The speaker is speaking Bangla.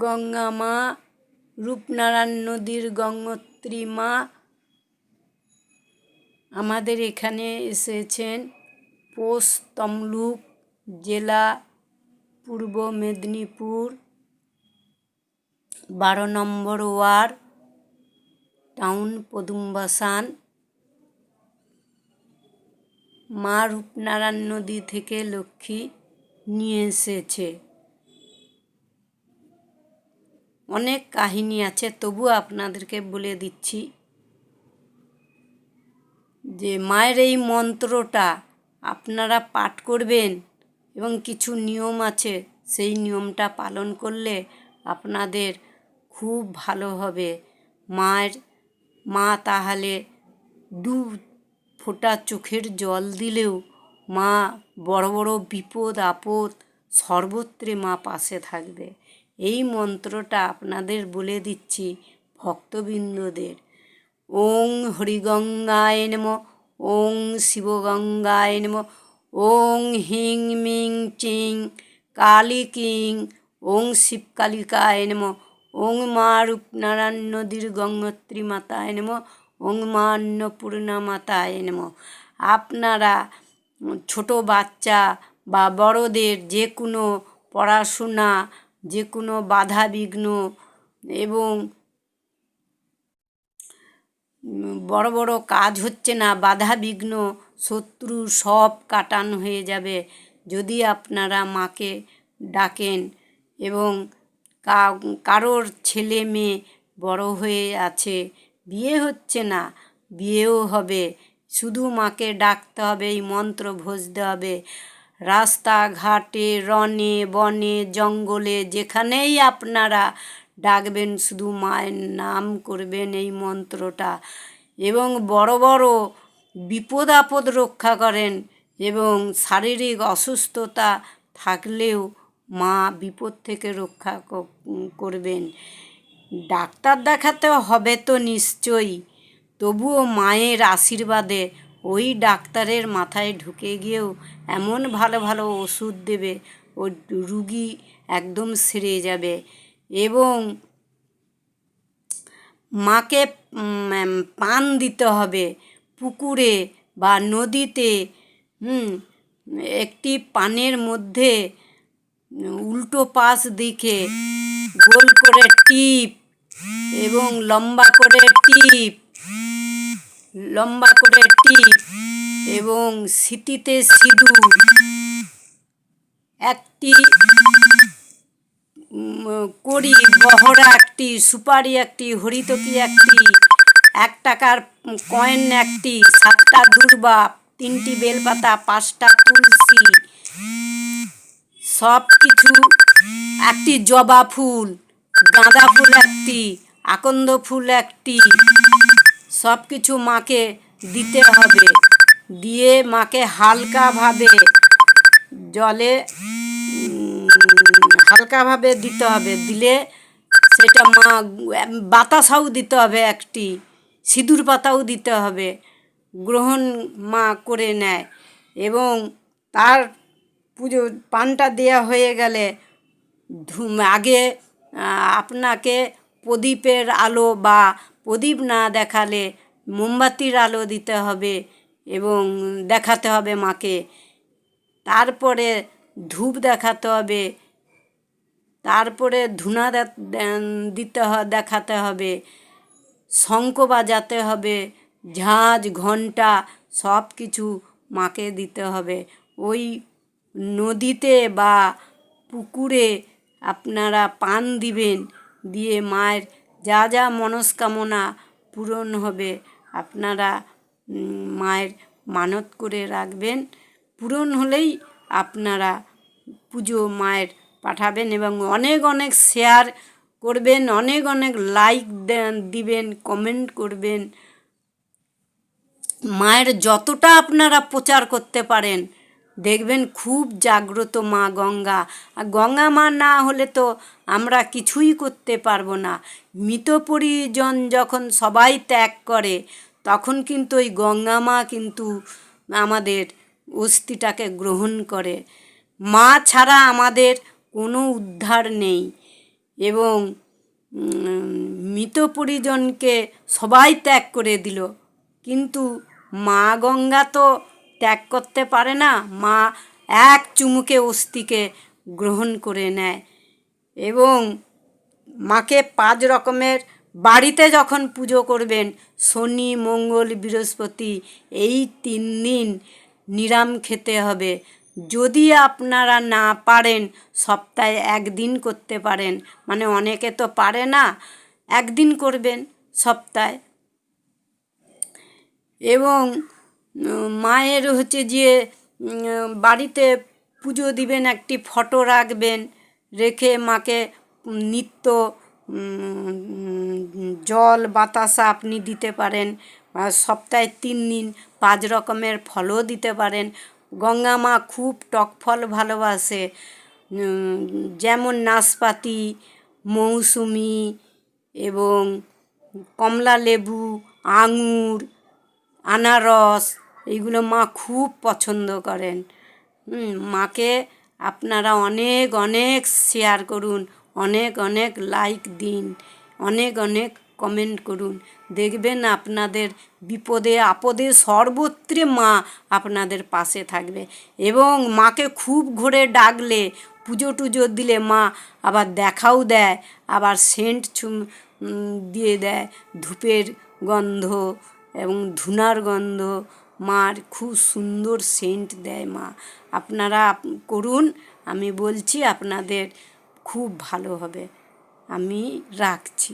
গঙ্গা মা, রূপনারায়ণ নদীর গঙ্গোত্রী মা আমাদের এখানে এসেছেন। পোস্ট তমলুক, জেলা পূর্ব মেদিনীপুর, 12 নম্বর ওয়ার্ড, টাউন পদুমবাসান। মা রূপনারায়ণ নদী থেকে লক্ষ্মী নিয়ে এসেছে। অনেক কাহিনী আছে, তবু আপনাদেরকে বলে দিচ্ছি যে মায়ের এই মন্ত্রটা আপনারা পাঠ করবেন এবং কিছু নিয়ম আছে, সেই নিয়মটা পালন করলে আপনাদের খুব ভালো হবে। মা তাহলে 2 ফোঁটা চোখের জল দিলেও মা বড় বড় বিপদ আপদ সর্বত্রে মা পাশে থাকবে। এই মন্ত্রটা আপনাদের বলে দিচ্ছি ভক্তবৃন্দদের। ওং হরিগঙ্গায় নমঃ, ওং শিবগঙ্গায় নমঃ, ওং হিং মিং চিং কালী কিং, ওং শিবকালিকায় নমঃ, ওং মা রূপনারায়ণ নদীর গঙ্গোত্রী মাতায় নমঃ, ওং মা অন্নপূর্ণা মাতায় নমঃ। আপনারা ছোট বাচ্চা বা বড়দের যে কোনো পড়াশোনা, যে কোনো বাধা বিঘ্ন এবং বড় বড় কাজ হচ্ছে না, বাধা বিঘ্ন শত্রু সব কাটানো হয়ে যাবে যদি আপনারা মাকে ডাকেন। এবং কারোর ছেলে মেয়ে বড় হয়ে আছে, বিয়ে হচ্ছে না, বিয়েও হবে, শুধু মাকে ডাকতে হবে, এই মন্ত্র ভজতে হবে। রাস্তাঘাটে, রনে বনে জঙ্গলে যেখানেই আপনারা ডাকবেন, শুধু মায়ের নাম করবেন এই মন্ত্রটা, এবং বড় বড় বিপদ আপদ রক্ষা করেন। এবং শারীরিক অসুস্থতা থাকলেও মা বিপদ থেকে রক্ষা করবেন। ডাক্তার দেখাতে হবে তো নিশ্চয়ই, তবুও মায়ের আশীর্বাদে ওই ডাক্তারের মাথায় ঢুকে গিয়েও এমন ভালো ভালো ওষুধ দেবে, ও রুগী একদম সেরে যাবে। এবং মাকে পান দিতে হবে পুকুরে বা নদীতে। একটি পানের মধ্যে উল্টো পাশ দিকে গোল করে টিপ এবং লম্বা করে টিপ এবং সিটিতে সিঁদুর, একটি কড়ি বহরা, একটি সুপারি, একটি হরিতকি, একটি 1 টাকার কয়েন, একটি 7টা দূর্বা, 3টি বেলপাতা, 5টা তুলসী, সব কিছু, একটি জবা ফুল, গাঁদা ফুল একটি, আকন্দ ফুল একটি, সব কিছু মাকে দিতে হবে। দিয়ে মাকে হালকাভাবে জলে হালকাভাবে দিতে হবে। দিলে সেটা মা বাতাসাও দিতে হবে, একটি সিঁদুর পাতাও দিতে হবে, গ্রহণ মা করে নেয়। এবং তার পুজো পানটা দেওয়া হয়ে গেলে আগে আপনাকে প্রদীপের আলো বা প্রদীপ না দেখালে মোমবাতির আলো দিতে হবে এবং দেখাতে হবে মাকে। তারপরে ধূপ দেখাতে হবে, তারপরে ধূনা দেখাতে হবে, শঙ্খ বাজাতে হবে, ঝাঁঝ ঘণ্টা সব কিছু মাকে দিতে হবে। ওই নদীতে বা পুকুরে আপনারা পান দিবেন, দিয়ে মায়ের যা যা মনস্কামনা পূরণ হবে আপনারা মায়ের মানত করে রাখবেন। পূরণ হলেই আপনারা পুজো মায়ের পাঠাবেন এবং অনেক অনেক শেয়ার করবেন, অনেক অনেক লাইক দিবেন, কমেন্ট করবেন। মায়ের যতটা আপনারা প্রচার করতে পারেন, দেখবেন খুব জাগ্রত মা গঙ্গা। আর গঙ্গা মা না হলে তো আমরা কিছুই করতে পারবো না। মৃত পরিজন যখন সবাই ত্যাগ করে, তখন কিন্তু ওই গঙ্গা মা কিন্তু আমাদের অস্থিটাকে গ্রহণ করে। মা ছাড়া আমাদের কোনো উদ্ধার নেই। এবং মৃত পরিজনকে সবাই ত্যাগ করে দিল, কিন্তু মা গঙ্গা তো ত্যাগ করতে পারে না। মা এক চুমুকে অস্থিকে গ্রহণ করে নেয়। এবং মাকে 5 রকমের বাড়িতে যখন পুজো করবেন, শনি মঙ্গল বৃহস্পতি এই 3 দিন নিরাম খেতে হবে। যদি আপনারা না পারেন সপ্তাহে 1 দিন করতে পারেন, মানে অনেকে তো পারে না, 1 দিন করবেন সপ্তাহে। এবং মায়ের হচ্ছে যে বাড়িতে পুজো দিবেন, একটি ফটো রাখবেন, রেখে মাকে নিত্য জল বাতাসা আপনি দিতে পারেন। আর সপ্তাহে 3 দিন 5 রকমের ফলও দিতে পারেন। গঙ্গা মা খুব টক ফল ভালোবাসে, যেমন নাশপাতি, মৌসুমি এবং কমলা লেবু, আঙুর, আনারস, এইগুলো মা খুব পছন্দ করেন। মাকে আপনারা অনেক অনেক শেয়ার করুন, অনেক অনেক লাইক দিন, অনেক অনেক কমেন্ট করুন। দেখবেন আপনাদের বিপদে আপদে সর্বত্রে মা আপনাদের পাশে থাকবে। এবং মাকে খুব ঘরে ডাকলে, পুজো টুজো দিলে মা আবার দেখাও দেয়, আবার সেন্ট দিয়ে দেয়, ধূপের গন্ধ এবং ধুনার গন্ধ, মার খুব সুন্দর সেন্ট দেয় মা। আপনারা করুন, আমি বলছি আপনাদের খুব ভালো হবে। আমি রাখছি।